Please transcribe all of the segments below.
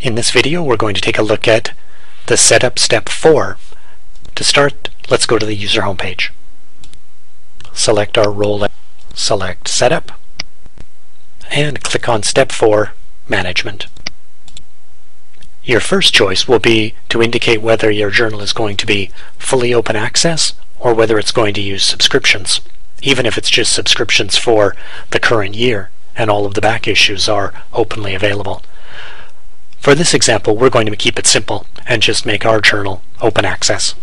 In this video, we're going to take a look at the setup step 4. To start, let's go to the user homepage. Select our role, select Setup, and click on Step 4, Management. Your first choice will be to indicate whether your journal is going to be fully open access or whether it's going to use subscriptions, even if it's just subscriptions for the current year and all of the back issues are openly available. For this example, we're going to keep it simple and just make our journal open access.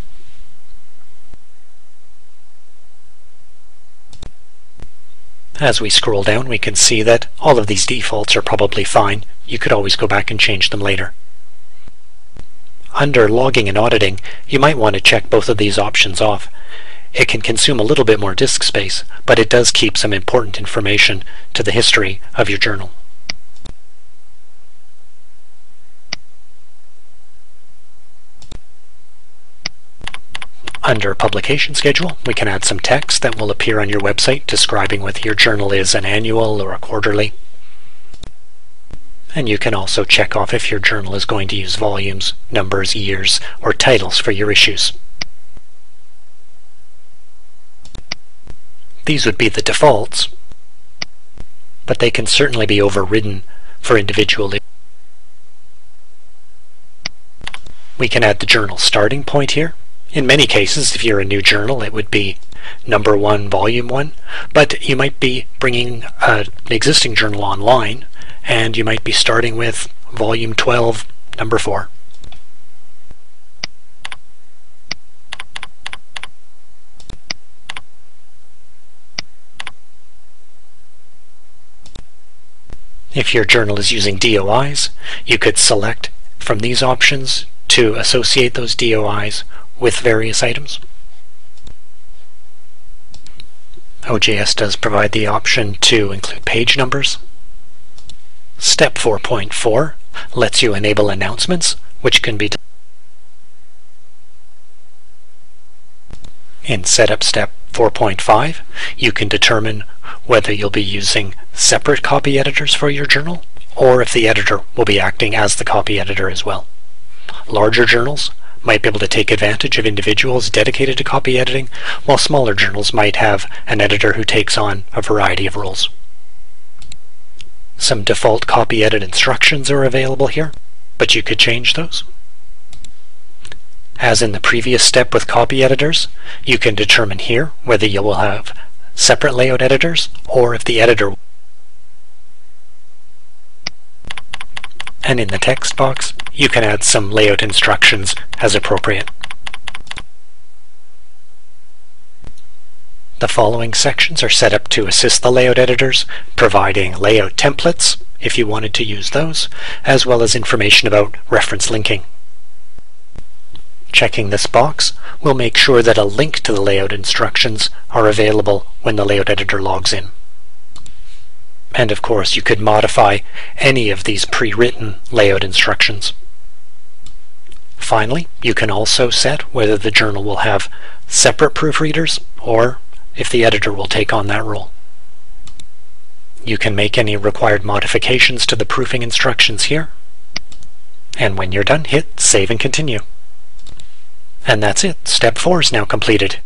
As we scroll down, we can see that all of these defaults are probably fine. You could always go back and change them later. Under Logging and Auditing, you might want to check both of these options off. It can consume a little bit more disk space, but it does keep some important information to the history of your journal. Under Publication Schedule, we can add some text that will appear on your website describing whether your journal is an annual or a quarterly. And you can also check off if your journal is going to use volumes, numbers, years, or titles for your issues. These would be the defaults, but they can certainly be overridden for individual issues. We can add the journal starting point here. In many cases, if you're a new journal, it would be number 1, volume 1, but you might be bringing an existing journal online, and you might be starting with volume 12, number 4. If your journal is using DOIs, you could select from these options to associate those DOIs with various items. OJS does provide the option to include page numbers. Step 4.4 lets you enable announcements, which can be done. In Setup Step 4.5, you can determine whether you'll be using separate copy editors for your journal, or if the editor will be acting as the copy editor as well. Larger journals might be able to take advantage of individuals dedicated to copy editing, while smaller journals might have an editor who takes on a variety of roles. Some default copy edit instructions are available here, but you could change those. As in the previous step with copy editors, you can determine here whether you will have separate layout editors or if the editor. And in the text box, you can add some layout instructions as appropriate. The following sections are set up to assist the layout editors, providing layout templates if you wanted to use those, as well as information about reference linking. Checking this box will make sure that a link to the layout instructions are available when the layout editor logs in. And of course, you could modify any of these pre-written layout instructions. Finally, you can also set whether the journal will have separate proofreaders or if the editor will take on that role. You can make any required modifications to the proofing instructions here. And when you're done, hit Save and Continue. And that's it. Step 4 is now completed.